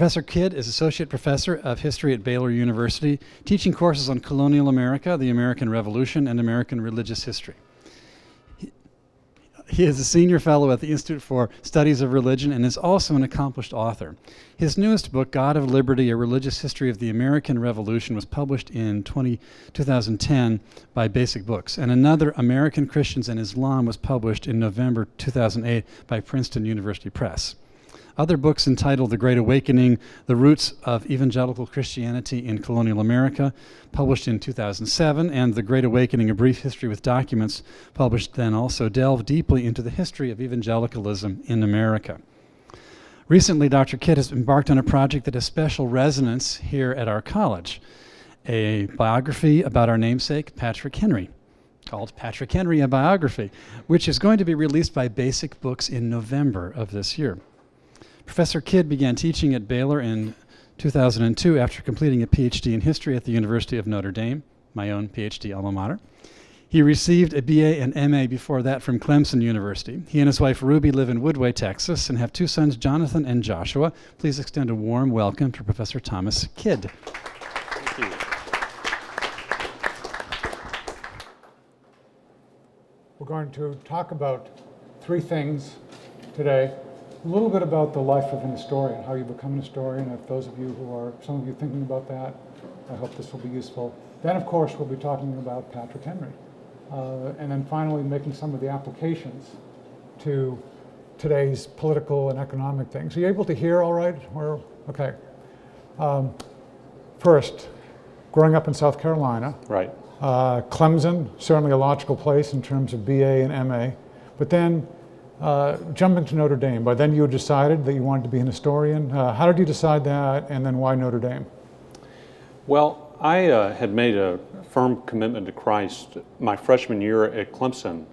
Professor Kidd is Associate Professor of History at Baylor University, teaching courses on colonial America, the American Revolution, and American religious history. He is a senior fellow at the Institute for Studies of Religion and is also an accomplished author. His newest book, God of Liberty, A Religious History of the American Revolution, was published in 2010 by Basic Books, and another, American Christians and Islam, was published in November 2008 by Princeton University Press. Other books entitled The Great Awakening, The Roots of Evangelical Christianity in Colonial America, published in 2007, and The Great Awakening, A Brief History with Documents, published then also, delve deeply into the history of evangelicalism in America. Recently, Dr. Kidd has embarked on a project that has special resonance here at our college, a biography about our namesake, Patrick Henry, called Patrick Henry, A Biography, which is going to be released by Basic Books in November of this year. Professor Kidd began teaching at Baylor in 2002 after completing a PhD in history at the University of Notre Dame, my own PhD alma mater. He received a BA and MA before that from Clemson University. He and his wife Ruby live in Woodway, Texas, and have two sons, Jonathan and Joshua. Please extend a warm welcome to Professor Thomas Kidd. Thank you. We're going to talk about three things today. A little bit about the life of an historian, how you become an historian. If those of you who are, some of you thinking about that, I hope this will be useful. Then, of course, we'll be talking about Patrick Henry. And then finally, making some of the applications to today's political and economic things. Are you able to hear all right? Okay. First, growing up in South Carolina. Right. Clemson, certainly a logical place in terms of BA and MA. But then jumping to Notre Dame. By then you had decided that you wanted to be an historian. How did you decide that, and then why Notre Dame? Well, I had made a firm commitment to Christ my freshman year at Clemson,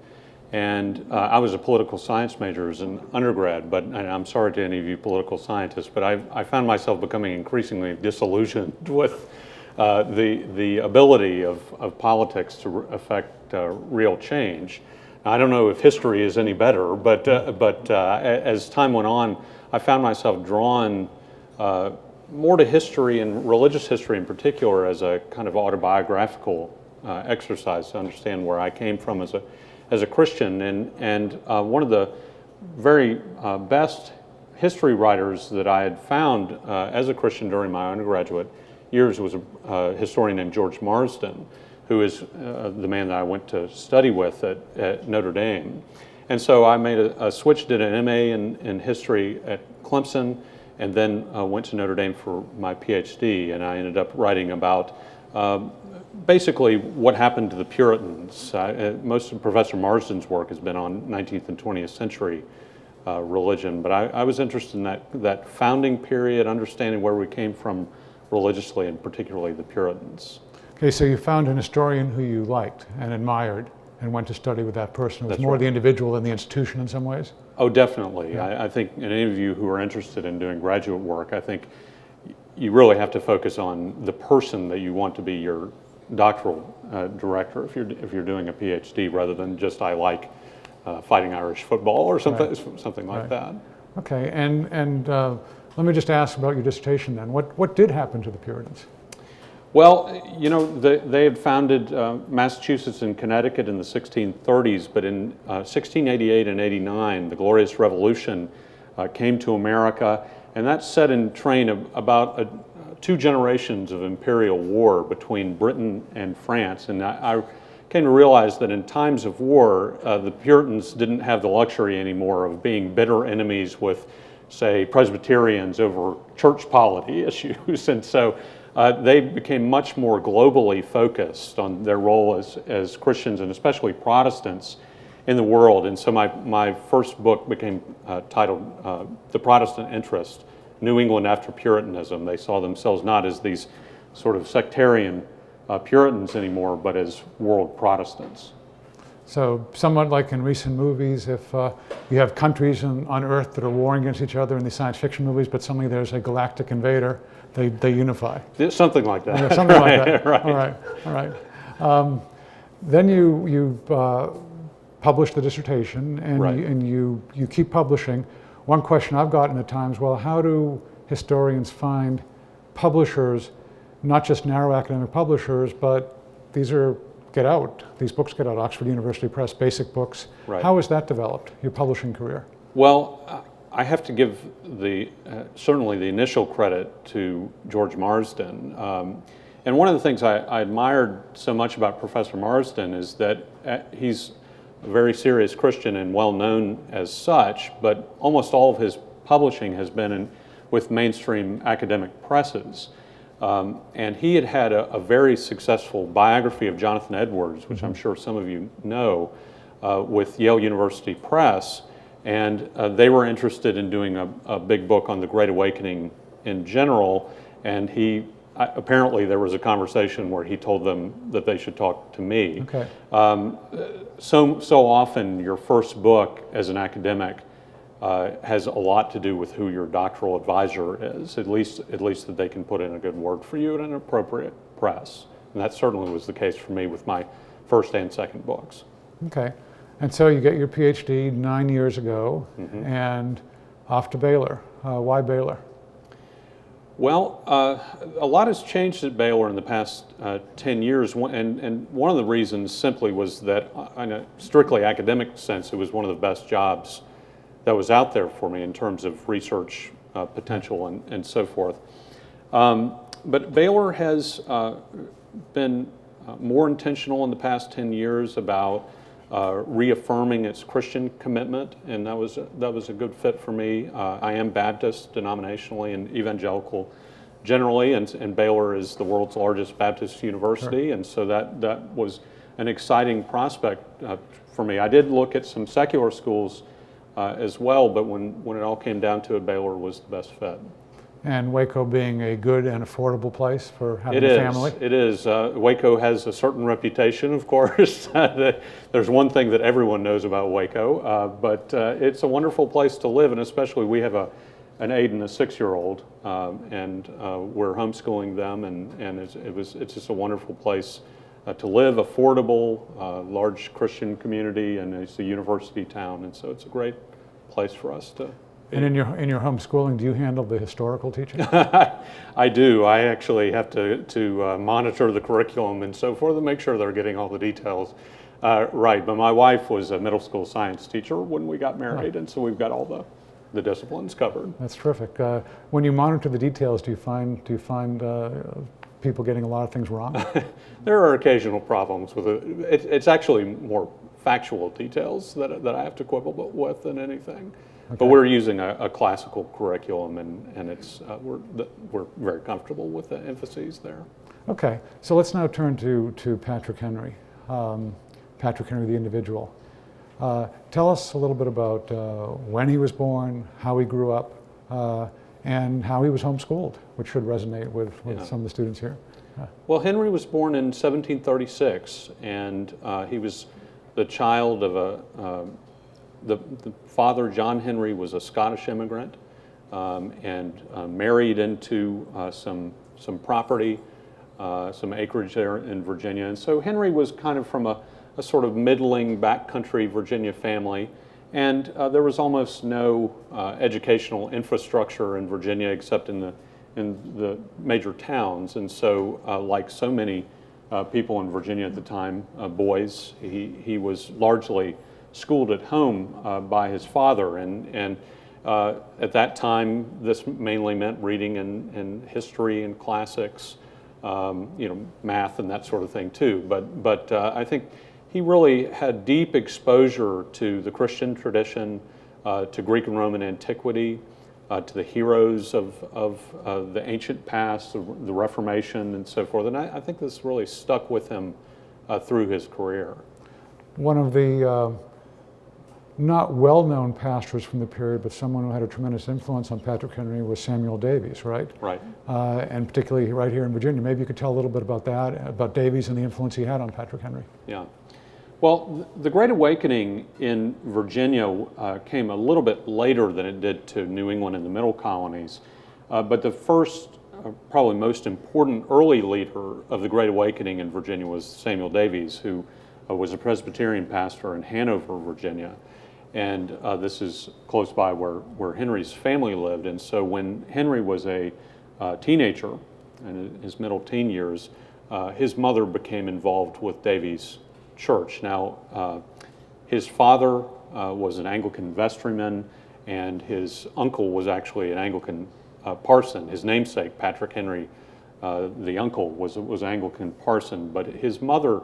and I was a political science major as an undergrad, but and I'm sorry to any of you political scientists, but I found myself becoming increasingly disillusioned with the ability of politics to affect real change. I don't know if history is any better, but as time went on, I found myself drawn more to history and religious history in particular as a kind of autobiographical exercise to understand where I came from as a Christian. And one of the very best history writers that I had found as a Christian during my undergraduate years was a historian named George Marsden, who is the man that I went to study with at Notre Dame. And so I made a switch, did an MA in history at Clemson, and then went to Notre Dame for my PhD, and I ended up writing about basically what happened to the Puritans. Most of Professor Marsden's work has been on 19th and 20th century religion, but I was interested in that founding period, understanding where we came from religiously, and particularly the Puritans. Okay, so you found an historian who you liked and admired and went to study with that person. It was That's more right. the individual than the institution in some ways? Oh, definitely. Yeah. I think any of you who are interested in doing graduate work, I think you really have to focus on the person that you want to be your doctoral director if you're doing a PhD, rather than just I like fighting Irish football or something like that. Okay, and let me just ask about your dissertation then. What did happen to the Puritans? Well, you know, they had founded Massachusetts and Connecticut in the 1630s, but in 1688 and 89, the Glorious Revolution came to America, and that set in train about 2 generations of imperial war between Britain and France. And I came to realize that in times of war, the Puritans didn't have the luxury anymore of being bitter enemies with, say, Presbyterians over church polity issues. And so they became much more globally focused on their role as Christians, and especially Protestants, in the world. And so my first book became titled The Protestant Interest, New England After Puritanism. They saw themselves not as these sort of sectarian Puritans anymore, but as world Protestants. So somewhat like in recent movies, if you have countries on Earth that are warring against each other in these science fiction movies, but suddenly there's a galactic invader, they unify. Something like that. Yeah, something right, like that. Right. All right. Then you published the dissertation, and, right. you keep publishing. One question I've gotten at times, well, how do historians find publishers, not just narrow academic publishers, but these books get out, Oxford University Press, basic books. Right. How has that developed, your publishing career? Well, I have to give certainly the initial credit to George Marsden. And one of the things I admired so much about Professor Marsden is that he's a very serious Christian and well known as such, but almost all of his publishing has been with mainstream academic presses. And he had a very successful biography of Jonathan Edwards, which I'm sure some of you know, with Yale University Press. And they were interested in doing a big book on the Great Awakening in general. And apparently there was a conversation where he told them that they should talk to me. Okay. So often your first book as an academic has a lot to do with who your doctoral advisor is, at least that they can put in a good word for you at an appropriate press. And that certainly was the case for me with my first and second books. Okay. And so you get your PhD 9 years ago, and off to Baylor. Why Baylor? Well, a lot has changed at Baylor in the past 10 years, and one of the reasons simply was that in a strictly academic sense, it was one of the best jobs that was out there for me in terms of research potential and so forth. But Baylor has been more intentional in the past 10 years about reaffirming its Christian commitment, and that was a good fit for me. I am Baptist denominationally and evangelical generally, and Baylor is the world's largest Baptist university, Sure. and so that was an exciting prospect for me. I did look at some secular schools as well, but when it all came down to it, Baylor was the best fit. And Waco being a good and affordable place for having a family? It is. Waco has a certain reputation, of course. There's one thing that everyone knows about Waco, but it's a wonderful place to live, and especially we have an 8 and a 6-year-old, and we're homeschooling them, and it's just a wonderful place to live, affordable, large Christian community, and it's a university town, and so it's a great place for us to. And in your homeschooling, do you handle the historical teaching? I do. I actually have to monitor the curriculum and so forth and make sure they're getting all the details right. But my wife was a middle school science teacher when we got married, and so we've got all the disciplines covered. That's terrific. When you monitor the details, do you find people getting a lot of things wrong? There are occasional problems with it. It's actually more factual details that I have to quibble with than anything. Okay. But we're using a classical curriculum, and it's we're very comfortable with the emphases there. Okay, so let's now turn to Patrick Henry. Patrick Henry, the individual. Tell us a little bit about when he was born, how he grew up, and how he was homeschooled, which should resonate with some of the students here. Well, Henry was born in 1736, and he was the child of the father, John Henry, was a Scottish immigrant and married into some property, some acreage there in Virginia. And so Henry was kind of from a sort of middling backcountry Virginia family. And there was almost no educational infrastructure in Virginia except in the major towns. And so like so many people in Virginia at the time, boys, he was largely schooled at home by his father, and at that time this mainly meant reading and history and classics, math and that sort of thing too. But I think he really had deep exposure to the Christian tradition, to Greek and Roman antiquity, to the heroes of the ancient past, the Reformation, and so forth. And I think this really stuck with him through his career. One of the not well-known pastors from the period, but someone who had a tremendous influence on Patrick Henry was Samuel Davies, right? Right. And particularly right here in Virginia. Maybe you could tell a little bit about that, about Davies and the influence he had on Patrick Henry. Yeah. Well, the Great Awakening in Virginia came a little bit later than it did to New England and the Middle Colonies. But the first, probably most important early leader of the Great Awakening in Virginia was Samuel Davies, who was a Presbyterian pastor in Hanover, Virginia. And this is close by where Henry's family lived. And so when Henry was a teenager, in his middle teen years, his mother became involved with Davies Church. Now, his father was an Anglican vestryman, and his uncle was actually an Anglican parson. His namesake, Patrick Henry, the uncle, was an Anglican parson. But his mother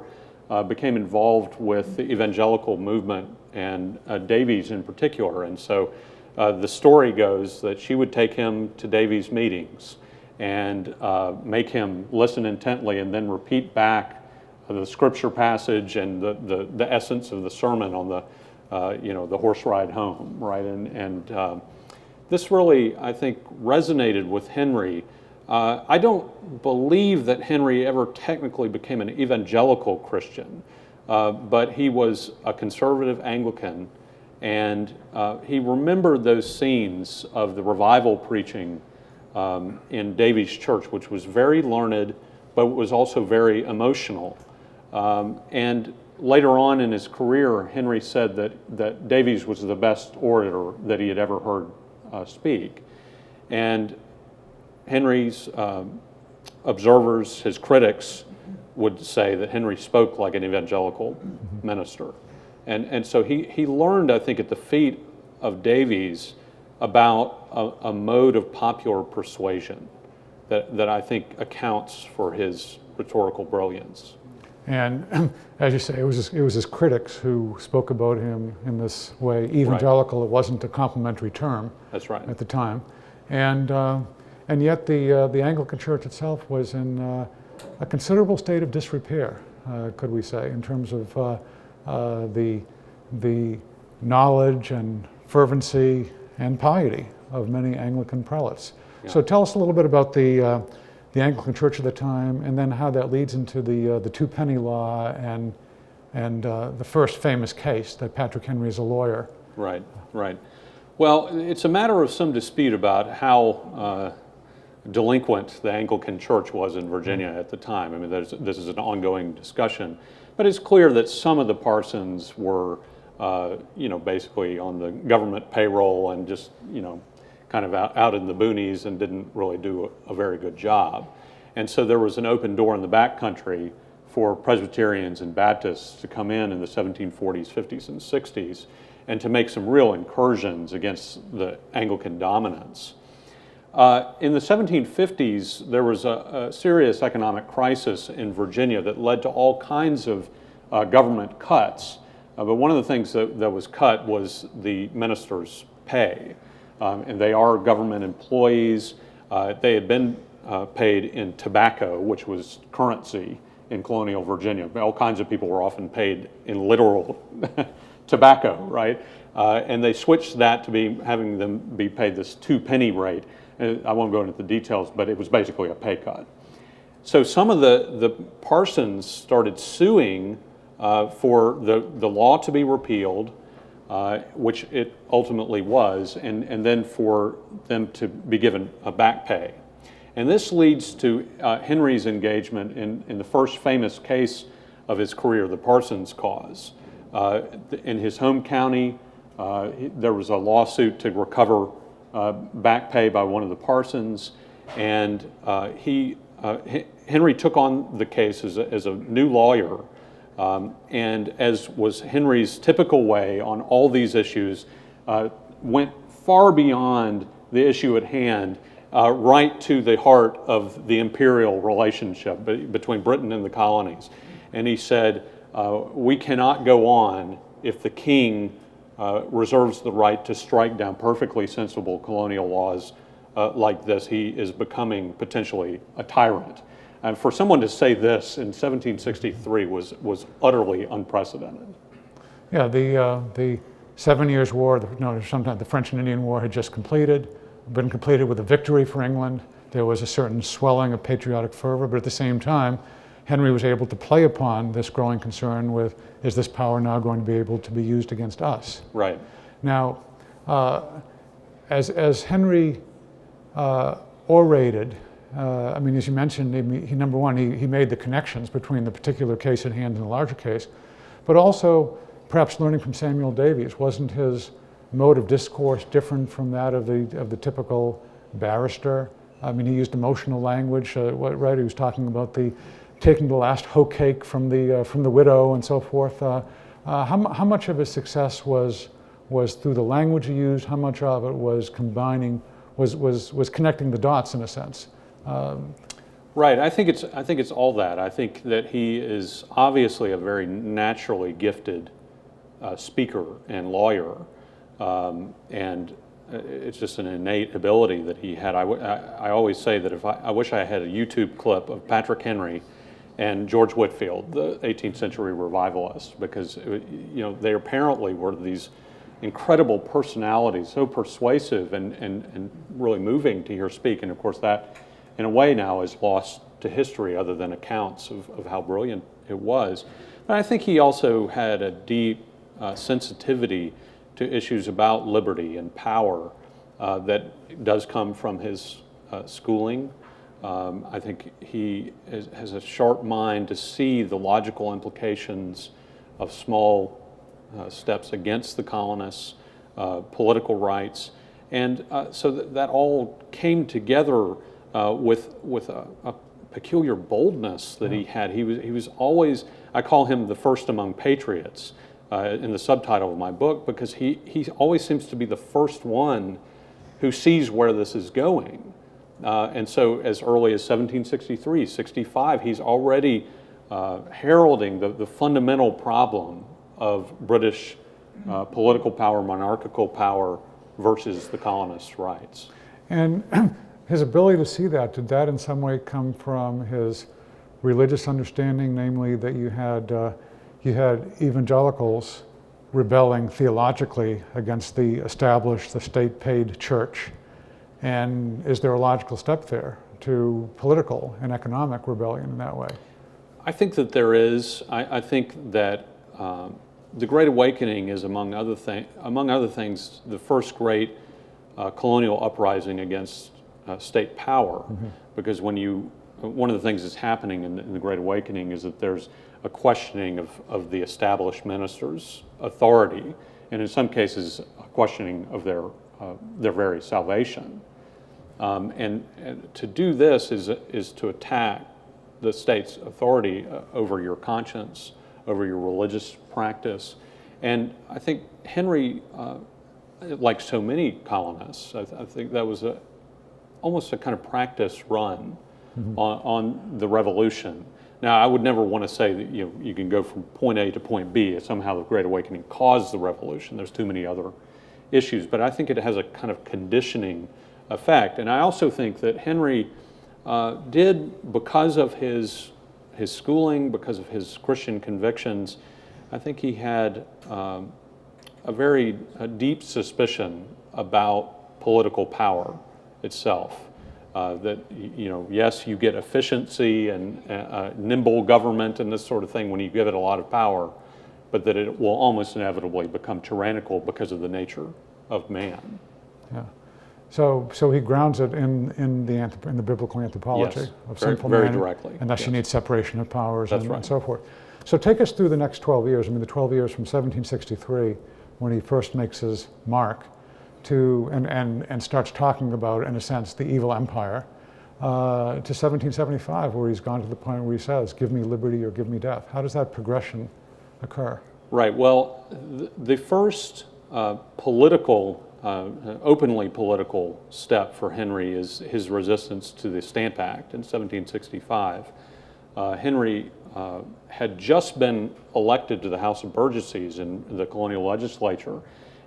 became involved with the evangelical movement, and Davies in particular. And so the story goes that she would take him to Davies meetings and make him listen intently and then repeat back the scripture passage and the essence of the sermon on the horse ride home, right? And this really, I think, resonated with Henry. I don't believe that Henry ever technically became an evangelical Christian, but he was a conservative Anglican, and he remembered those scenes of the revival preaching in Davies Church, which was very learned, but was also very emotional. And later on in his career, Henry said that Davies was the best orator that he had ever heard speak. And Henry's observers, his critics, would say that Henry spoke like an evangelical minister. And so he learned, I think, at the feet of Davies about a mode of popular persuasion that I think accounts for his rhetorical brilliance. And as you say, it was his critics who spoke about him in this way. Evangelical, right. It wasn't a complimentary term. That's right. At the time. And yet the Anglican Church itself was in a considerable state of disrepair, could we say, in terms of the knowledge and fervency and piety of many Anglican prelates. Yeah. So tell us a little bit about the Anglican Church at the time, and then how that leads into the Twopenny Law and the first famous case that Patrick Henry is a lawyer. Right, right. Well, it's a matter of some dispute about how delinquent the Anglican Church was in Virginia at the time. I mean, this is an ongoing discussion, but it's clear that some of the parsons were, basically on the government payroll and just, kind of out in the boonies and didn't really do a very good job. And so there was an open door in the backcountry for Presbyterians and Baptists to come in the 1740s, 50s, and 60s and to make some real incursions against the Anglican dominance. In the 1750s, there was a serious economic crisis in Virginia that led to all kinds of government cuts. But one of the things that was cut was the ministers' pay. And they are government employees. They had been paid in tobacco, which was currency in colonial Virginia. All kinds of people were often paid in literal tobacco, right? And they switched that to having them be paid this 2-penny rate. I won't go into the details, but it was basically a pay cut. So some of the parsons started suing for the law to be repealed, which it ultimately was, and then for them to be given a back pay. And this leads to Henry's engagement in the first famous case of his career, the Parsons cause. In his home county, there was a lawsuit to recover back pay by one of the parsons, and Henry took on the case as a new lawyer, and as was Henry's typical way on all these issues, went far beyond the issue at hand, right to the heart of the imperial relationship between Britain and the colonies. And he said, we cannot go on if the king reserves the right to strike down perfectly sensible colonial laws like this. He is becoming potentially a tyrant. And for someone to say this in 1763 was utterly unprecedented. Yeah, the 7 Years' War, sometimes the French and Indian War had just been completed with a victory for England. There was a certain swelling of patriotic fervor, but at the same time, Henry was able to play upon this growing concern with, is this power now going to be able to be used against us? Right. Now, as Henry orated, as you mentioned, number one, he made the connections between the particular case at hand and the larger case, but also perhaps learning from Samuel Davies, wasn't his mode of discourse different from that of the typical barrister? I mean, he used emotional language, right? He was talking about taking the last hoe cake from the widow and so forth. How much of his success was through the language he used? How much of it was was connecting the dots in a sense? Right. I think it's all that. I think that he is obviously a very naturally gifted speaker and lawyer, and it's just an innate ability that he had. I always say that I wish I had a YouTube clip of Patrick Henry and George Whitefield, the 18th century revivalists, because they apparently were these incredible personalities, so persuasive and really moving to hear speak. And of course that, in a way now, is lost to history other than accounts of how brilliant it was. But I think he also had a deep sensitivity to issues about liberty and power that does come from his schooling. I think he has a sharp mind to see the logical implications of small steps against the colonists, political rights, and so that all came together with a peculiar boldness that he had. He was always, I call him the first among patriots in the subtitle of my book, because he always seems to be the first one who sees where this is going. And so as early as 1763, 65, he's already heralding the fundamental problem of British political power, monarchical power versus the colonists' rights. And his ability to see that, did that in some way come from his religious understanding, namely that you had evangelicals rebelling theologically against the established, the state-paid church? And is there a logical step there to political and economic rebellion in that way? I think that there is. I think that the Great Awakening is, among other things, the first great colonial uprising against state power. Mm-hmm. Because one of the things that's happening in the Great Awakening is that there's a questioning of the established ministers' authority, and in some cases a questioning of their very salvation. And to do this is to attack the state's authority over your conscience, over your religious practice. And I think Henry, like so many colonists, I think that was almost a kind of practice run mm-hmm. on the revolution. Now, I would never want to say that you can go from point A to point B. Somehow the Great Awakening caused the revolution. There's too many other issues, but I think it has a kind of conditioning effect. And I also think that Henry did, because of his schooling, because of his Christian convictions, I think he had a very deep suspicion about political power itself. That yes, you get efficiency and nimble government and this sort of thing when you give it a lot of power, but that it will almost inevitably become tyrannical because of the nature of man. Yeah. So he grounds it in the biblical anthropology yes, of sinful very man, directly. and thus yes. you need separation of powers That's and, right. and so forth. So take us through the next 12 years. I mean, the 12 years from 1763, when he first makes his mark, to and starts talking about, in a sense, the evil empire, to 1775, where he's gone to the point where he says, "Give me liberty or give me death." How does that progression occur? Right. Well, the first openly political step for Henry is his resistance to the Stamp Act in 1765. Henry had just been elected to the House of Burgesses in the colonial legislature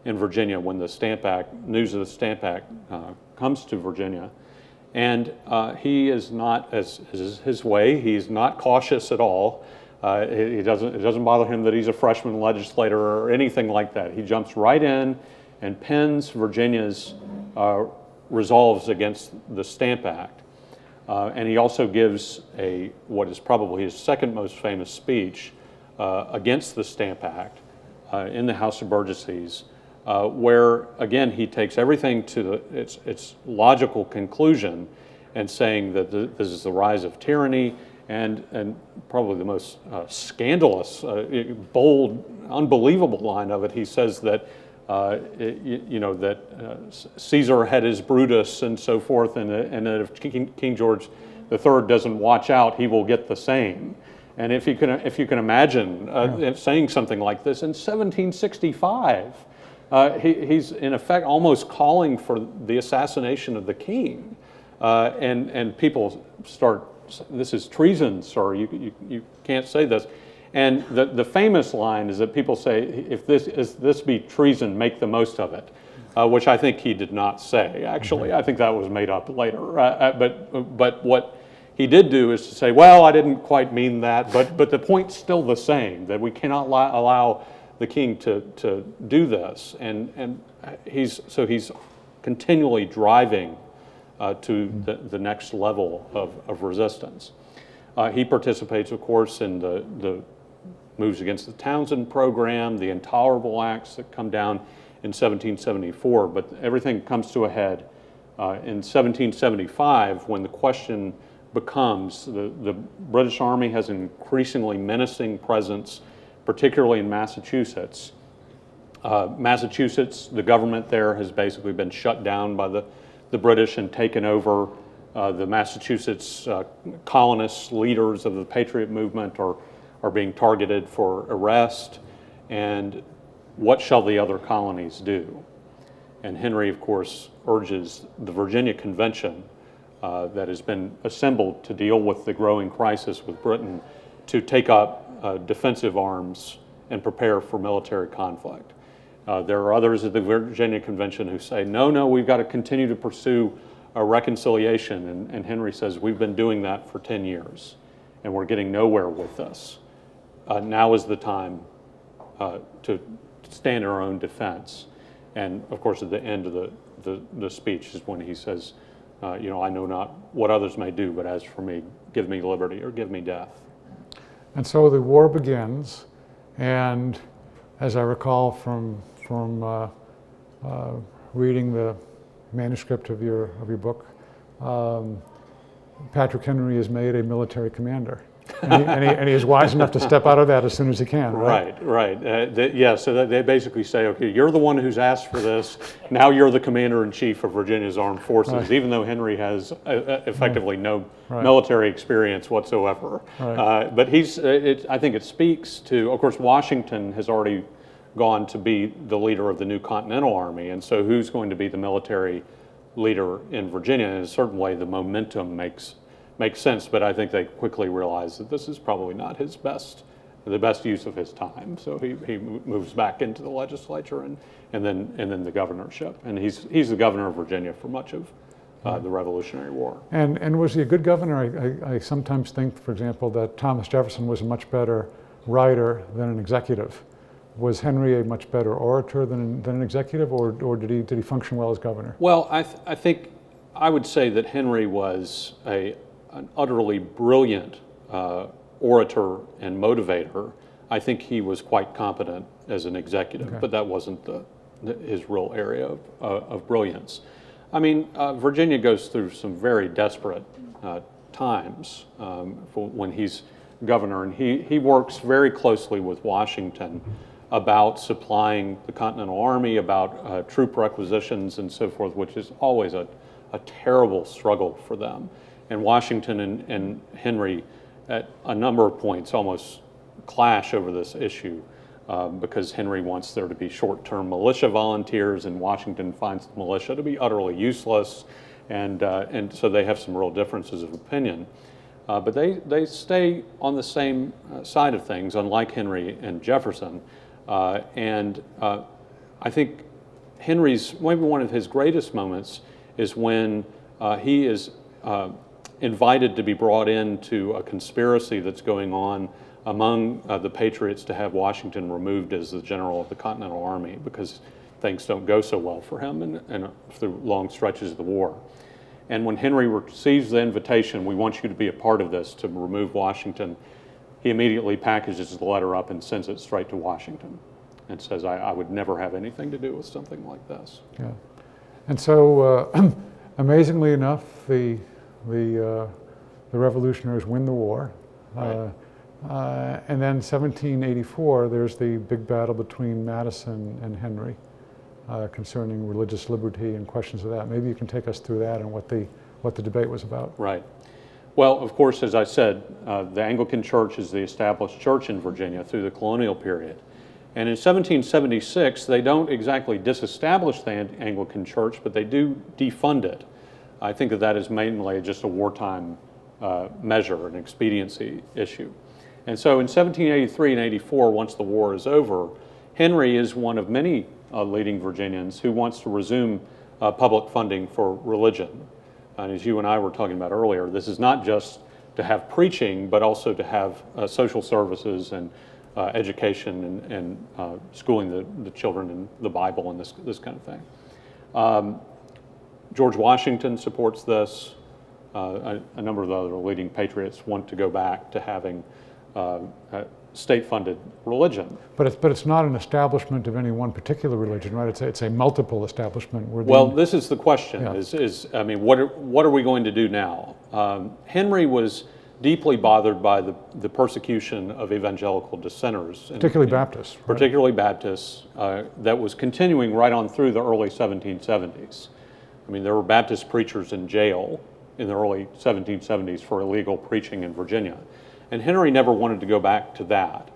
in Virginia when the Stamp Act, news of the Stamp Act comes to Virginia. And he is not, as is his way, he's not cautious at all. It doesn't bother him that he's a freshman legislator or anything like that. He jumps right in and pens Virginia's resolves against the Stamp Act. And he also gives what is probably his second most famous speech against the Stamp Act in the House of Burgesses, where, again, he takes everything to its logical conclusion and saying that this is the rise of tyranny And probably the most scandalous, bold, unbelievable line of it, he says that Caesar had his Brutus and so forth, and that if King George III doesn't watch out, he will get the same. And if you can imagine saying something like this in 1765, he's in effect almost calling for the assassination of the king, and people start, this is treason, sir. You can't say this. And the famous line is that people say, if this be treason, make the most of it, which I think he did not say. Actually, I think that was made up later. But what he did do is to say, well, I didn't quite mean that, but the point's still the same, that we cannot allow the king to do this. And he's continually driving to the next level of resistance. He participates, of course, in the moves against the Townsend program, the Intolerable Acts that come down in 1774, but everything comes to a head in 1775 when the question becomes the British Army has an increasingly menacing presence, particularly in Massachusetts. Massachusetts, the government there has basically been shut down by the British and taken over. The Massachusetts colonists, leaders of the Patriot movement are being targeted for arrest. And what shall the other colonies do? And Henry, of course, urges the Virginia Convention that has been assembled to deal with the growing crisis with Britain to take up defensive arms and prepare for military conflict. There are others at the Virginia Convention who say, no, we've got to continue to pursue a reconciliation. And Henry says, we've been doing that for 10 years, and we're getting nowhere with this. Now is the time to stand in our own defense. And of course, at the end of the speech is when he says, I know not what others may do, but as for me, give me liberty or give me death. And so the war begins, and as I recall from reading the manuscript of your book, Patrick Henry is made a military commander, and he is wise enough to step out of that as soon as he can. Right. So they basically say, okay, you're the one who's asked for this. Now you're the commander-in-chief of Virginia's armed forces, even though Henry has effectively no military experience whatsoever. But I think it speaks to, of course, Washington has already gone to be the leader of the new Continental Army, and so who's going to be the military leader in Virginia? In a certain way, the momentum makes sense, but I think they quickly realize that this is probably not the best use of his time. So he moves back into the legislature and then the governorship, and he's the governor of Virginia for much of the Revolutionary War. And was he a good governor? I sometimes think, for example, that Thomas Jefferson was a much better writer than an executive. Was Henry a much better orator than an executive, or did he function well as governor? Well, I think I would say that Henry was an utterly brilliant orator and motivator. I think he was quite competent as an executive, but that wasn't his real area of brilliance. I mean, Virginia goes through some very desperate times when he's governor, and he works very closely with Washington about supplying the Continental Army, about troop requisitions and so forth, which is always a terrible struggle for them. And Washington and Henry, at a number of points, almost clash over this issue because Henry wants there to be short-term militia volunteers, and Washington finds the militia to be utterly useless, and so they have some real differences of opinion. But they stay on the same side of things, unlike Henry and Jefferson. And I think Henry's, maybe one of his greatest moments is when he is invited to be brought into a conspiracy that's going on among the Patriots to have Washington removed as the general of the Continental Army because things don't go so well for him and through long stretches of the war. And when Henry receives the invitation, we want you to be a part of this to remove Washington, he immediately packages the letter up and sends it straight to Washington and says, I would never have anything to do with something like this. Yeah. And so, amazingly enough, the revolutionaries win the war. Right. And then 1784, there's the big battle between Madison and Henry concerning religious liberty and questions of that. Maybe you can take us through that and what the debate was about. Right. Well, of course, as I said, the Anglican Church is the established church in Virginia through the colonial period. And in 1776, they don't exactly disestablish the Anglican Church, but they do defund it. I think of that as mainly just a wartime measure, an expediency issue. And so in 1783 and 84, once the war is over, Henry is one of many leading Virginians who wants to resume public funding for religion. And as you and I were talking about earlier, this is not just to have preaching, but also to have social services and education and schooling the children in the Bible and this kind of thing. George Washington supports this. A number of the other leading patriots want to go back to having state-funded religion. But it's not an establishment of any one particular religion, right? It's a multiple establishment. Well, this is the question. Yeah. I mean, what are we going to do now? Henry was deeply bothered by the persecution of evangelical dissenters, particularly Baptists. Right? Particularly Baptists, that was continuing right on through the early 1770s. I mean, there were Baptist preachers in jail in the early 1770s for illegal preaching in Virginia. And Henry never wanted to go back to that.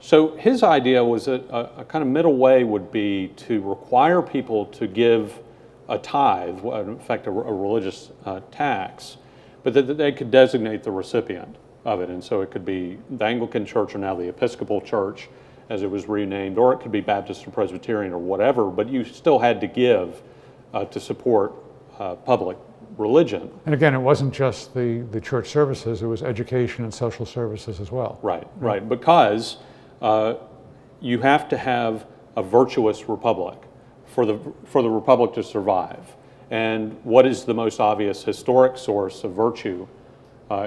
So his idea was that a kind of middle way would be to require people to give a tithe, in fact, a religious tax, but that they could designate the recipient of it. And so it could be the Anglican Church, or now the Episcopal Church, as it was renamed, or it could be Baptist or Presbyterian or whatever, but you still had to give to support public religion. And again, it wasn't just the church services, it was education and social services as well. Right, because you have to have a virtuous republic for the republic to survive. And what is the most obvious historic source of virtue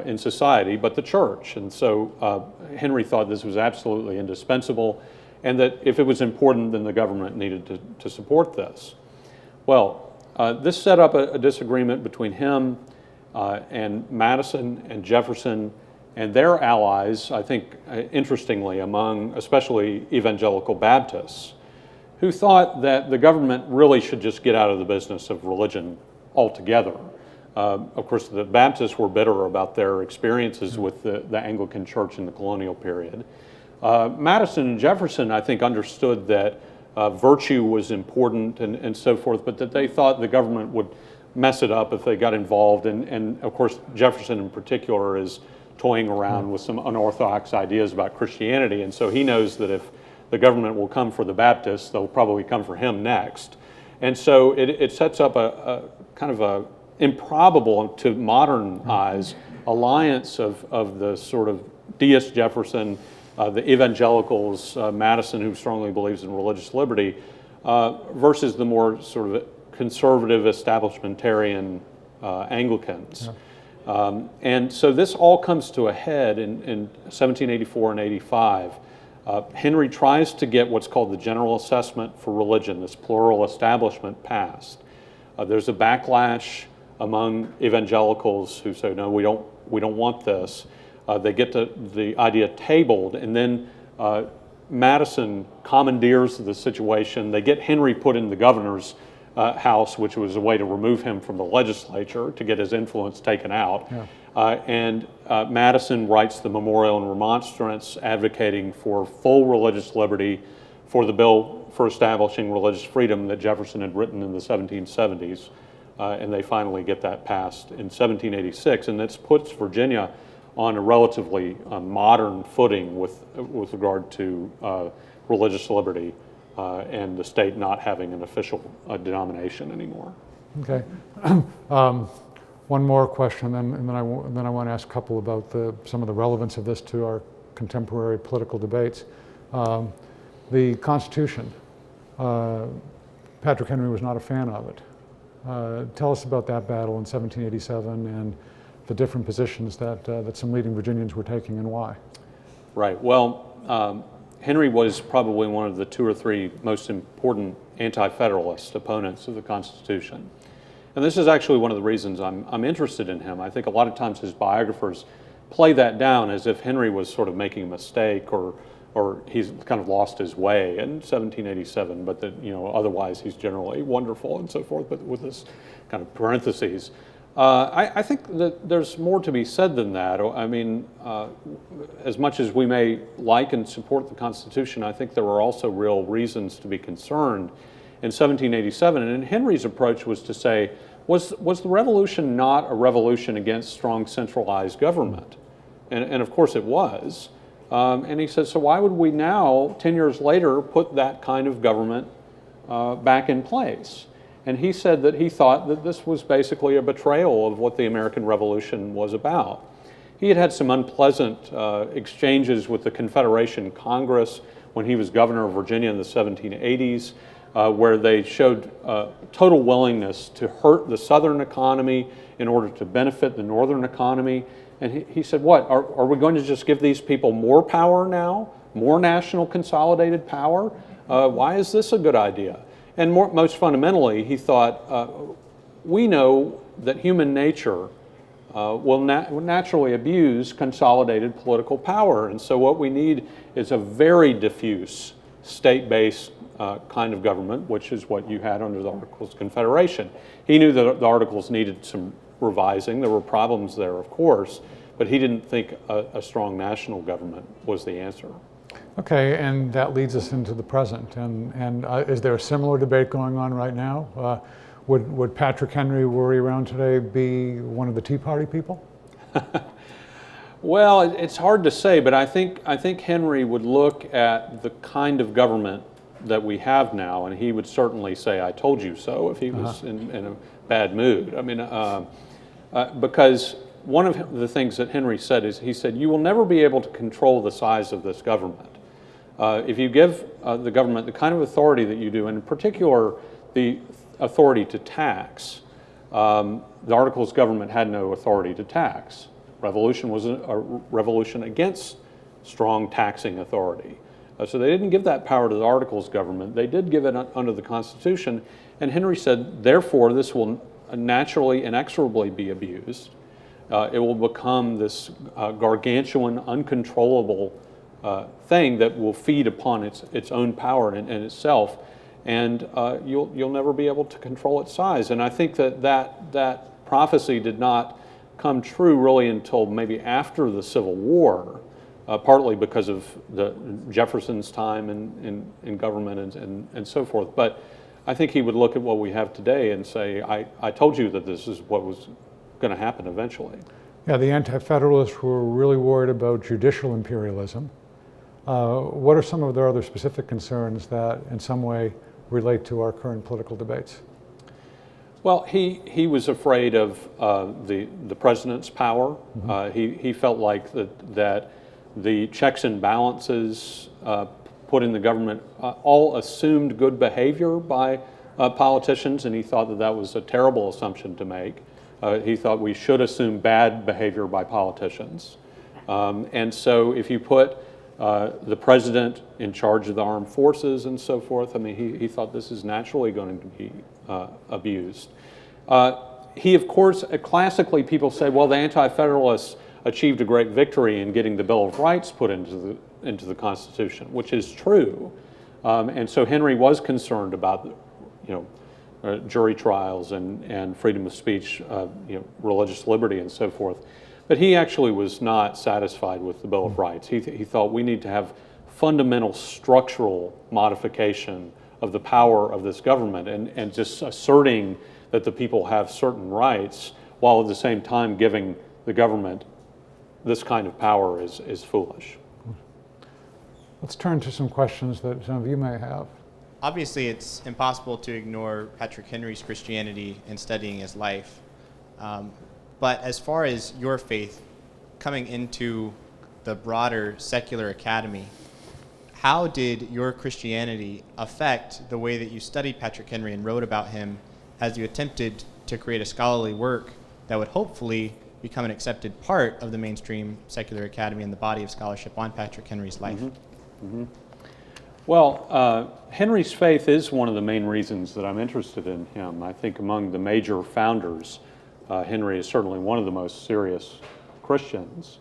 in society but the church? And so Henry thought this was absolutely indispensable, and that if it was important, then the government needed to support this. Well, this set up a disagreement between him and Madison and Jefferson and their allies, I think, interestingly, among especially evangelical Baptists, who thought that the government really should just get out of the business of religion altogether. Of course, the Baptists were bitter about their experiences with the Anglican Church in the colonial period. Madison and Jefferson, I think, understood that virtue was important and so forth, but that they thought the government would mess it up if they got involved. And of course, Jefferson in particular is toying around with some unorthodox ideas about Christianity, and so he knows that if the government will come for the Baptists, they'll probably come for him next. And so it sets up a kind of a improbable, to modern eyes, alliance of the sort of deist Jefferson, the evangelicals, Madison, who strongly believes in religious liberty, versus the more sort of conservative establishmentarian Anglicans. Yeah. And so this all comes to a head in 1784 and 85. Henry tries to get what's called the General Assessment for Religion, this plural establishment, passed. There's a backlash among evangelicals who say, no, we don't want this. They get the idea tabled, and then Madison commandeers the situation. They get Henry put in the governor's house, which was a way to remove him from the legislature to get his influence taken out. Yeah. And Madison writes the Memorial and Remonstrance advocating for full religious liberty, for the bill for establishing religious freedom that Jefferson had written in the 1770s. And they finally get that passed in 1786. And this puts Virginia on a relatively modern footing with regard to religious liberty and the state not having an official denomination anymore. Okay. One more question, and then I want to ask a couple about some of the relevance of this to our contemporary political debates. The Constitution. Patrick Henry was not a fan of it. Tell us about that battle in 1787 and the different positions that some leading Virginians were taking, and why. Right. Well, Henry was probably one of the two or three most important anti-Federalist opponents of the Constitution. And this is actually one of the reasons I'm interested in him. I think a lot of times his biographers play that down as if Henry was sort of making a mistake or he's kind of lost his way in 1787, but that, otherwise he's generally wonderful and so forth, but with this kind of parentheses. I think that there's more to be said than that. I mean, as much as we may like and support the Constitution, I think there were also real reasons to be concerned in 1787. And Henry's approach was to say, was the revolution not a revolution against strong centralized government? And of course it was. And he said, so why would we now, 10 years later, put that kind of government back in place? And he said that he thought that this was basically a betrayal of what the American Revolution was about. He had had some unpleasant exchanges with the Confederation Congress when he was governor of Virginia in the 1780s, where they showed total willingness to hurt the Southern economy in order to benefit the Northern economy. And he said, what, are we going to just give these people more power now, more national consolidated power? Why is this a good idea? And most fundamentally, he thought, we know that human nature will naturally abuse consolidated political power. And so what we need is a very diffuse state-based kind of government, which is what you had under the Articles of Confederation. He knew that the Articles needed some revising. There were problems there, of course, but he didn't think a strong national government was the answer. Okay, and that leads us into the present. And is there a similar debate going on right now? Would Patrick Henry, were he around today, be one of the Tea Party people? Well, it's hard to say, but I think Henry would look at the kind of government that we have now, and he would certainly say, I told you so, if he was in a bad mood. I mean, because one of the things that Henry said is, he said, you will never be able to control the size of this government. If you give the government the kind of authority that you do, and in particular, the authority to tax, the Articles of Government had no authority to tax. Revolution was a revolution against strong taxing authority. So they didn't give that power to the Articles of Government. They did give it under the Constitution. And Henry said, therefore, this will naturally, inexorably be abused. It will become this gargantuan, uncontrollable thing that will feed upon its own power in itself. And you'll never be able to control its size. And I think that prophecy did not come true really until maybe after the Civil War, partly because of Jefferson's time in government and so forth. But I think he would look at what we have today and say, I told you that this is what was going to happen eventually. Yeah, the Anti-Federalists were really worried about judicial imperialism. What are some of their other specific concerns that in some way relate to our current political debates? Well, he was afraid of the president's power. Mm-hmm. He felt like that the checks and balances put in the government all assumed good behavior by politicians, and he thought that was a terrible assumption to make. He thought we should assume bad behavior by politicians. And so if you put the president in charge of the armed forces and so forth, I mean, he thought this is naturally going to be abused. He, of course, classically people say, well, the Anti-Federalists achieved a great victory in getting the Bill of Rights put into the Constitution, which is true. And so Henry was concerned about, jury trials and freedom of speech, religious liberty and so forth. But he actually was not satisfied with the Bill of Rights. He thought we need to have fundamental structural modification of the power of this government and just asserting that the people have certain rights while at the same time giving the government this kind of power is foolish. Let's turn to some questions that some of you may have. Obviously, it's impossible to ignore Patrick Henry's Christianity in studying his life. But as far as your faith coming into the broader secular academy, how did your Christianity affect the way that you studied Patrick Henry and wrote about him as you attempted to create a scholarly work that would hopefully become an accepted part of the mainstream secular academy and the body of scholarship on Patrick Henry's life? Mm-hmm. Mm-hmm. Well, Henry's faith is one of the main reasons that I'm interested in him. I think among the major founders, Henry is certainly one of the most serious Christians.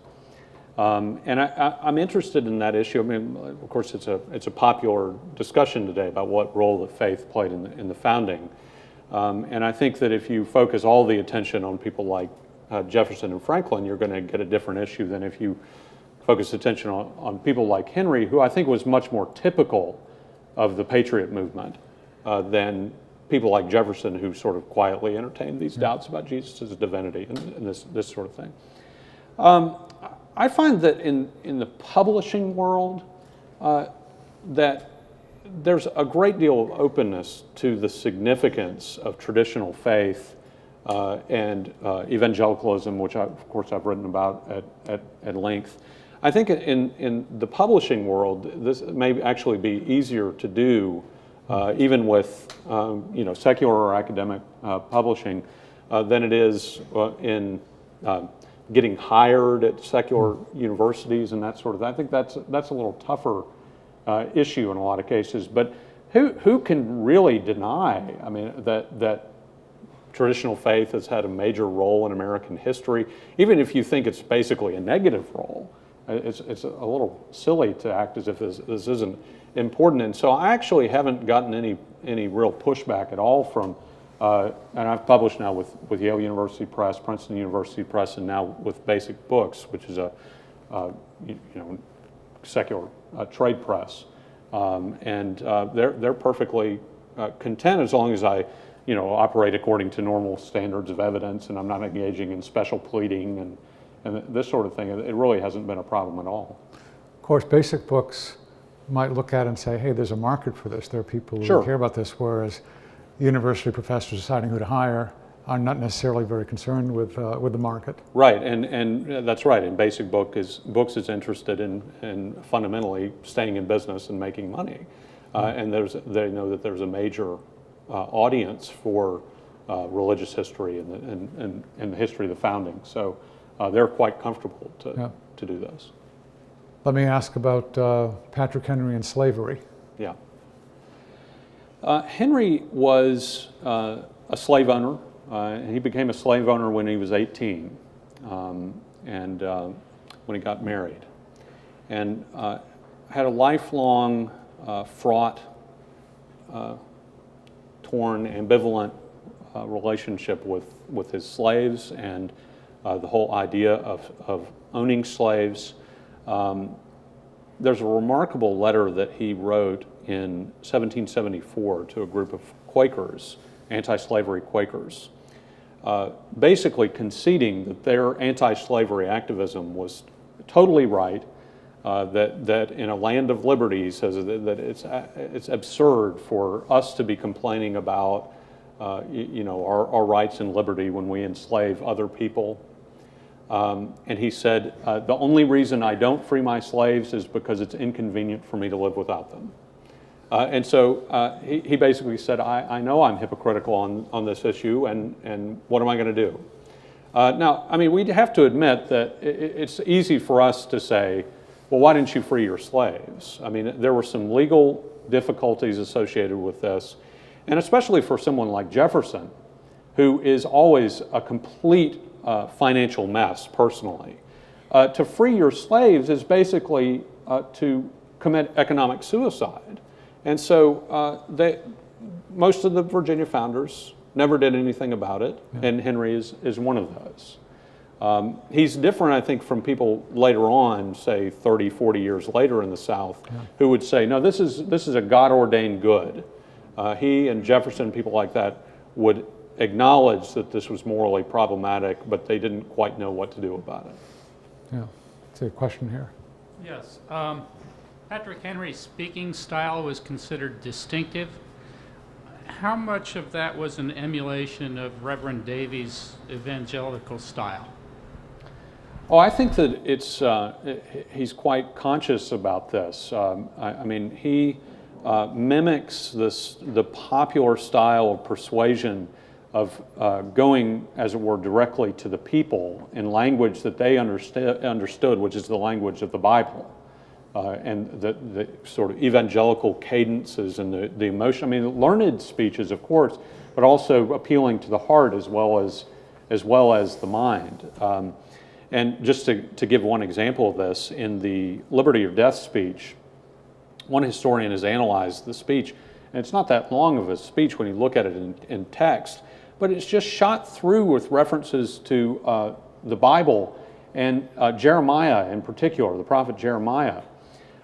And I'm interested in that issue. I mean, of course, it's a popular discussion today about what role that faith played in the founding. And I think that if you focus all the attention on people like Jefferson and Franklin, you're going to get a different issue than if you focus attention on people like Henry, who I think was much more typical of the Patriot movement than people like Jefferson, who sort of quietly entertained these doubts about Jesus' divinity and this sort of thing. I find that in the publishing world that there's a great deal of openness to the significance of traditional faith and evangelicalism, which of course I've written about at length. I think in the publishing world, this may actually be easier to do, even with secular or academic publishing, than it is in getting hired at secular universities and that sort of thing. I think that's a little tougher issue in a lot of cases. But who can really deny? I mean, that traditional faith has had a major role in American history, even if you think it's basically a negative role. It's a little silly to act as if this isn't important. And so I actually haven't gotten any real pushback at all from, and I've published now with Yale University Press, Princeton University Press, and now with Basic Books, which is a secular trade press. And they're perfectly content as long as I operate according to normal standards of evidence and I'm not engaging in special pleading and this sort of thing. It really hasn't been a problem at all. Of course, Basic Books might look at it and say, hey, there's a market for this. There are people who Sure. care about this, whereas university professors deciding who to hire are not necessarily very concerned with the market. Right, and that's right. And Basic Books is interested in fundamentally staying in business and making money. And they know that there's a major audience for religious history and the history of the founding. So they're quite comfortable to do this. Let me ask about Patrick Henry and slavery. Yeah. Henry was a slave owner. He became a slave owner when he was 18 and when he got married. And had a lifelong, fraught, torn, ambivalent relationship with his slaves and the whole idea of owning slaves. There's a remarkable letter that he wrote in 1774 to a group of Quakers, anti-slavery Quakers, basically conceding that their anti-slavery activism was totally right, that in a land of liberty, he says that it's absurd for us to be complaining about our rights and liberty when we enslave other people. And he said, the only reason I don't free my slaves is because it's inconvenient for me to live without them. And so he basically said, I know I'm hypocritical on this issue, and what am I going to do? Now, I mean, we have to admit that it's easy for us to say, well, why didn't you free your slaves? I mean, there were some legal difficulties associated with this, and especially for someone like Jefferson, who is always a complete financial mess personally. To free your slaves is basically to commit economic suicide. And so most of the Virginia founders never did anything about it, and Henry is one of those. He's different, I think, from people later on, say 30, 40 years later in the South, who would say, no, this is a God-ordained good. He and Jefferson, people like that, would acknowledge that this was morally problematic, but they didn't quite know what to do about it. Yeah, it's a question here. Yes. Patrick Henry's speaking style was considered distinctive. How much of that was an emulation of Reverend Davies' evangelical style? Oh, I think that he's quite conscious about this. I mean, he mimics the popular style of persuasion of going, as it were, directly to the people in language that they understood, which is the language of the Bible. And the sort of evangelical cadences and the emotion. I mean, learned speeches, of course, but also appealing to the heart as well as the mind. And just to give one example of this, in the Liberty or Death speech, one historian has analyzed the speech, and it's not that long of a speech when you look at it in text, but it's just shot through with references to the Bible and Jeremiah in particular, the prophet Jeremiah.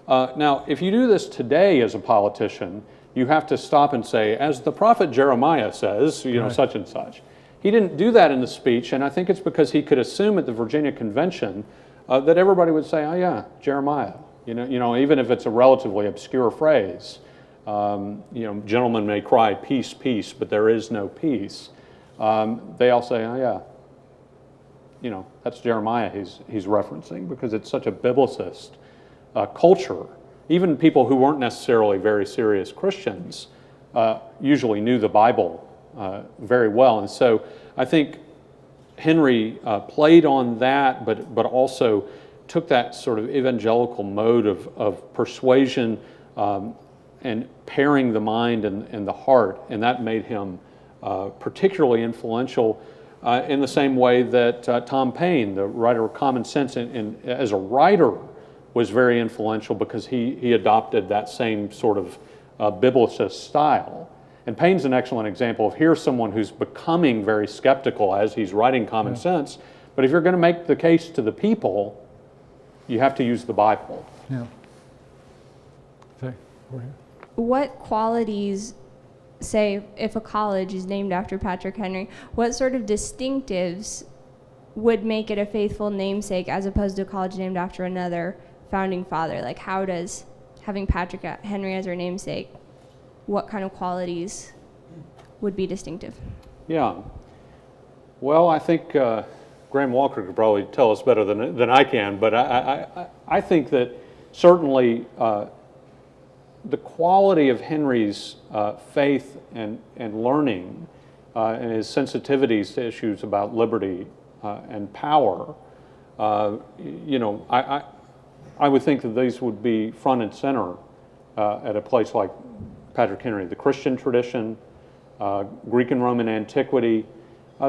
Now, if you do this today as a politician, you have to stop and say, as the prophet Jeremiah says, Right. such and such. He didn't do that in the speech, and I think it's because he could assume at the Virginia Convention that everybody would say, oh yeah, Jeremiah. Even if it's a relatively obscure phrase. Gentlemen may cry, peace, peace, but there is no peace. They all say, oh yeah, that's Jeremiah he's referencing, because it's such a biblicist culture. Even people who weren't necessarily very serious Christians usually knew the Bible very well. And so I think Henry played on that, but also took that sort of evangelical mode of persuasion and pairing the mind and the heart, and that made him particularly influential in the same way that Tom Paine, the writer of Common Sense, as a writer was very influential, because he adopted that same sort of biblicist style. And Paine's an excellent example of here's someone who's becoming very skeptical as he's writing Common Sense, but if you're going to make the case to the people, you have to use the Bible. Yeah. Okay, go ahead. What qualities, say, if a college is named after Patrick Henry, what sort of distinctives would make it a faithful namesake as opposed to a college named after another founding father? Like, how does having Patrick Henry as our namesake, what kind of qualities would be distinctive? Yeah. Well, I think Graham Walker could probably tell us better than I can, but I think that certainly the quality of Henry's faith and learning and his sensitivities to issues about liberty and power, I would think that these would be front and center at a place like Patrick Henry. The Christian tradition, Greek and Roman antiquity,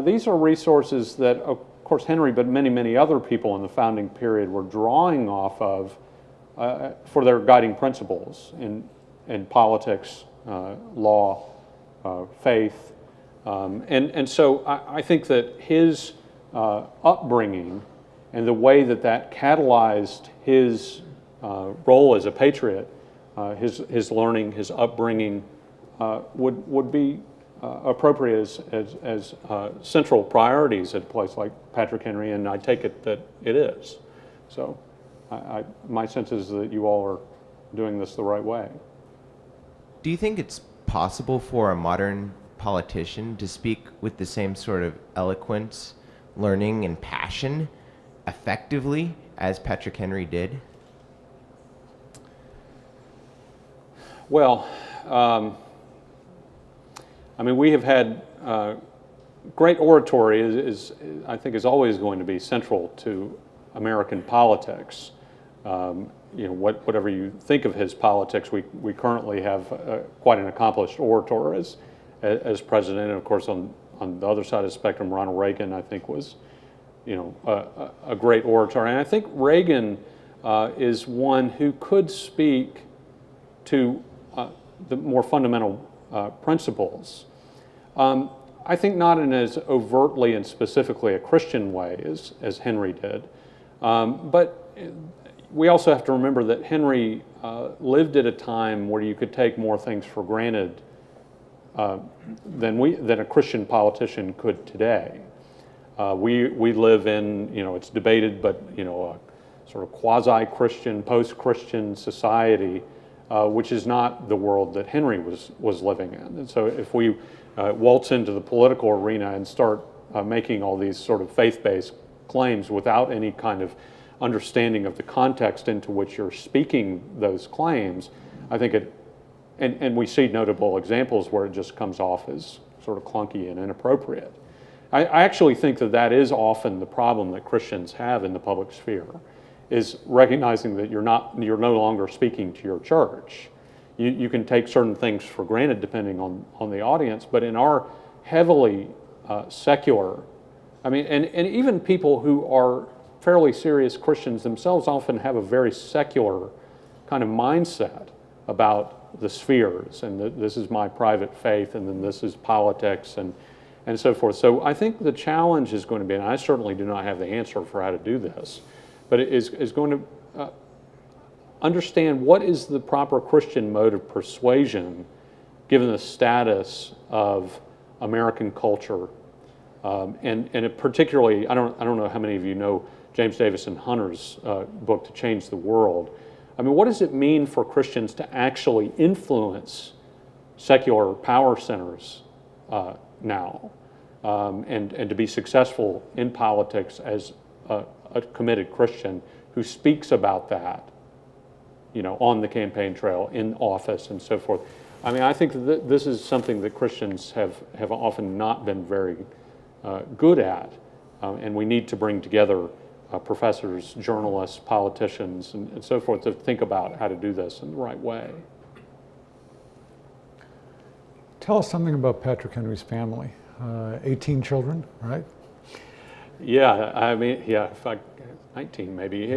these are resources that, of course, Henry, but many, many other people in the founding period were drawing off of for their guiding principles in politics, law, faith. And so I think that his upbringing and the way that catalyzed his role as a patriot, his learning, his upbringing, would be appropriate as central priorities at a place like Patrick Henry, and I take it that it is. So my sense is that you all are doing this the right way. Do you think it's possible for a modern politician to speak with the same sort of eloquence, learning, and passion effectively as Patrick Henry did? Well, we have had great oratory I think is always going to be central to American politics. Whatever you think of his politics, we currently have quite an accomplished orator as president. And of course, on the other side of the spectrum, Ronald Reagan, I think, was a great orator. And I think Reagan is one who could speak to the more fundamental principles. I think not in as overtly and specifically a Christian way as Henry did, but we also have to remember that Henry lived at a time where you could take more things for granted than a Christian politician could today. We live in, it's debated, but a sort of quasi-Christian, post-Christian society, which is not the world that Henry was living in. And so if we waltz into the political arena and start making all these sort of faith-based claims without any kind of understanding of the context into which you're speaking those claims, I think and we see notable examples where it just comes off as sort of clunky and inappropriate. I actually think that is often the problem that Christians have in the public sphere, is recognizing that you're no longer speaking to your church. You can take certain things for granted depending on the audience, but in our heavily secular, and even people who are fairly serious Christians themselves often have a very secular kind of mindset about the spheres, and this is my private faith, and then this is politics, and so forth. So I think the challenge is going to be, and I certainly do not have the answer for how to do this, but it is going to understand what is the proper Christian mode of persuasion given the status of American culture, and it particularly, I don't know how many of you know James Davis and Hunter's book, To Change the World. I mean, what does it mean for Christians to actually influence secular power centers now, and to be successful in politics as a committed Christian who speaks about that, you know, on the campaign trail, in office, and so forth? I mean, I think that this is something that Christians have often not been very good at, and we need to bring together professors, journalists, politicians, and so forth to think about how to do this in the right way. Tell us something about Patrick Henry's family. 18 children, right? Yeah, I mean, yeah, in fact, 19 maybe.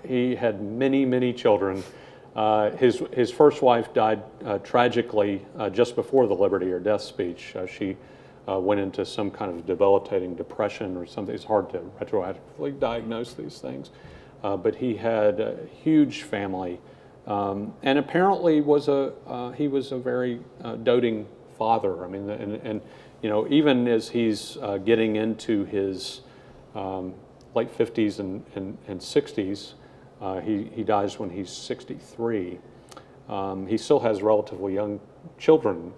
He had many children. His first wife died tragically just before the Liberty or Death speech. She went into some kind of debilitating depression or something. It's hard to retroactively diagnose these things. But he had a huge family, and apparently he was a very doting father. I mean, and you know, even as he's getting into his late 50s and 60s, he dies when he's 63. He still has relatively young children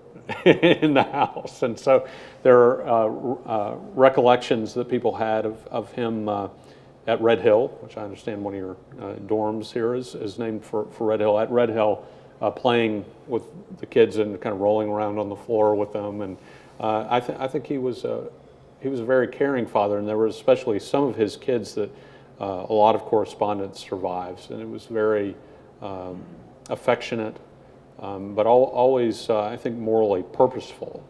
in the house, and so there are recollections that people had of him at Red Hill, which I understand one of your dorms here is named for Red Hill. At Red Hill, playing with the kids and kind of rolling around on the floor with them, and I think he was a very caring father, and there were especially some of his kids that a lot of correspondence survives, and it was very affectionate, but always, I think, morally purposeful,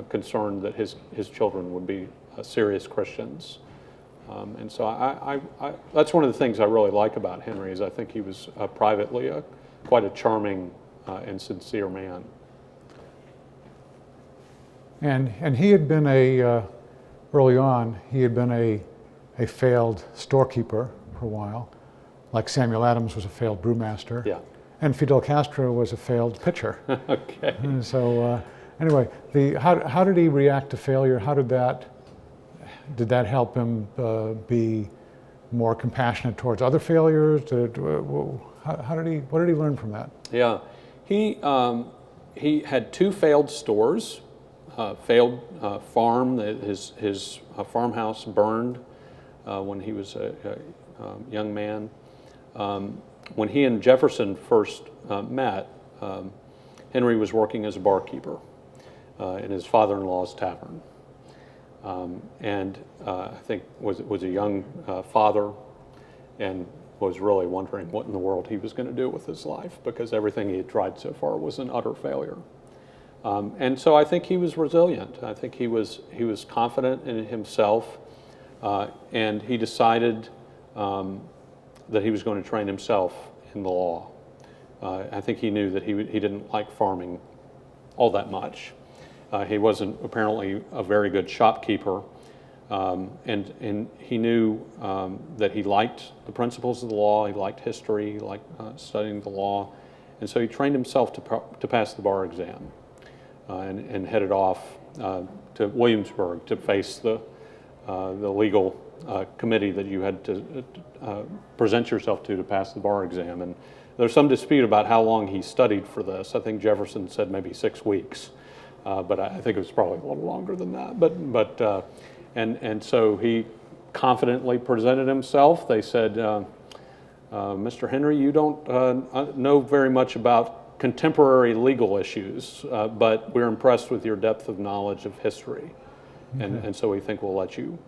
concerned that his children would be serious Christians. And so that's one of the things I really like about Henry, is I think he was privately quite a charming and sincere man. And he had been early on, he had been a failed storekeeper for a while, like Samuel Adams was a failed brewmaster. Yeah. And Fidel Castro was a failed pitcher. Okay. And so anyway, how did he react to failure? Did that help him be more compassionate towards other failures? What did he learn from that? Yeah, he had two failed stores, failed farm. His farmhouse burned when he was a young man. When he and Jefferson first met, Henry was working as a barkeeper in his father-in-law's tavern, and I think was a young father, and was really wondering what in the world he was going to do with his life, because everything he had tried so far was an utter failure. And so I think he was resilient. I think he was confident in himself, and he decided that he was going to train himself in the law. I think he knew that he didn't like farming all that much. He wasn't apparently a very good shopkeeper, and he knew that he liked the principles of the law. He liked history. He liked studying the law, and so he trained himself to pass the bar exam, and headed off to Williamsburg to face the legal committee that you had to present yourself to pass the bar exam. And there's some dispute about how long he studied for this. I think Jefferson said maybe 6 weeks, but I think it was probably a little longer than that. And so he confidently presented himself. They said, Mr. Henry, you don't know very much about contemporary legal issues, but we're impressed with your depth of knowledge of history, and so we think we'll let you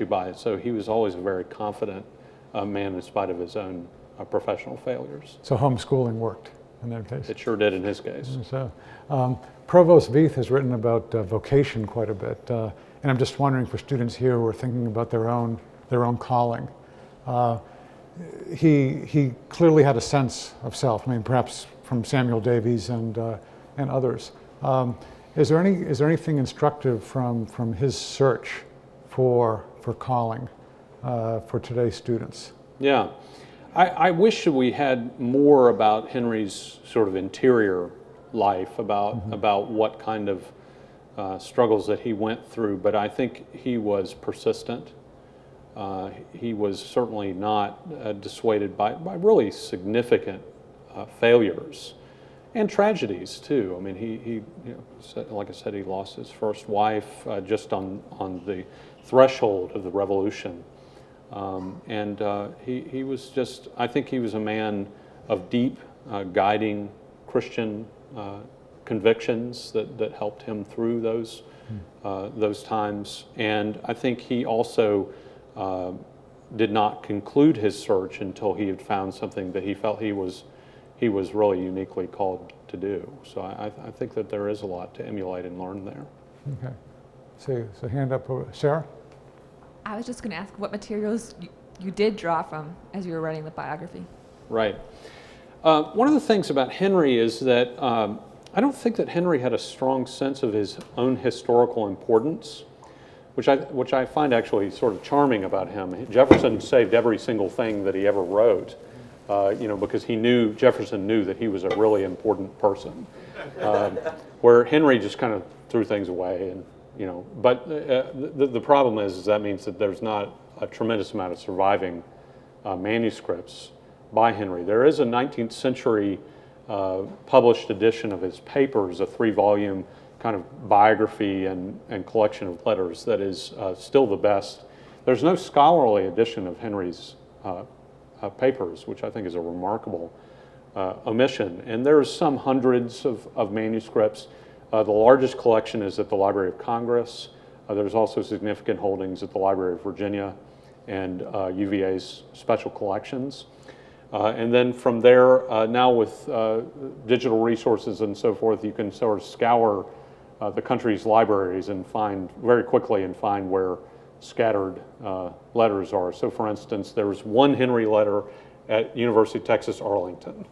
by it. So he was always a very confident man in spite of his own professional failures. So homeschooling worked in that case? It sure did in his case. So, Provost Veith has written about vocation quite a bit, and I'm just wondering for students here who are thinking about their own their own calling. He clearly had a sense of self. I mean, perhaps from Samuel Davies and others. Is there anything instructive from his search for calling for today's students? Yeah, I wish that we had more about Henry's sort of interior life, about what kind of struggles that he went through, but I think he was persistent. He was certainly not dissuaded by really significant failures and tragedies too. I mean, he like I said, he lost his first wife just on the threshold of the revolution, and he was just. I think he was a man of deep, guiding Christian convictions that helped him through those times. And I think he also did not conclude his search until he had found something that he felt he was really uniquely called to do. So I think that there is a lot to emulate and learn there. Okay. So hand up, Sarah? I was just going to ask what materials you did draw from as you were writing the biography. Right. One of the things about Henry is that I don't think that Henry had a strong sense of his own historical importance, which I find actually sort of charming about him. Jefferson saved every single thing that he ever wrote, because Jefferson knew that he was a really important person, where Henry just kind of threw things away. And but the problem is that means that there's not a tremendous amount of surviving manuscripts by Henry. There is a 19th century published edition of his papers, a 3-volume kind of biography and collection of letters that is still the best. There's no scholarly edition of Henry's papers, which I think is a remarkable omission. And there's some hundreds of manuscripts. The largest collection is at the Library of Congress. There's also significant holdings at the Library of Virginia and UVA's special collections. And then from there, now with digital resources and so forth, you can sort of scour the country's libraries and find where scattered letters are. So for instance, there was one Henry letter at University of Texas, Arlington.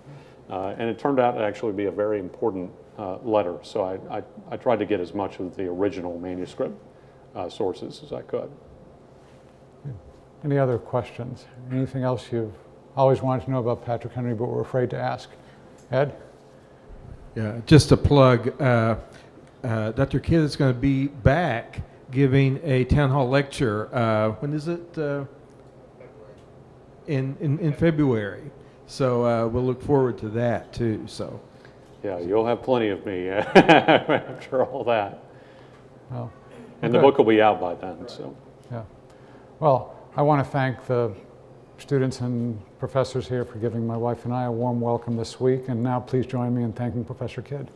And it turned out to actually be a very important letter. So I tried to get as much of the original manuscript sources as I could. Any other questions? Anything else you've always wanted to know about Patrick Henry but were afraid to ask? Ed? Yeah, just a plug. Dr. Kidd is going to be back giving a town hall lecture. When is it? In February. So we'll look forward to that too. So. Yeah, you'll have plenty of me after all that. Well, and the book will be out by then. So. Yeah. Well, I want to thank the students and professors here for giving my wife and I a warm welcome this week. And now please join me in thanking Professor Kidd.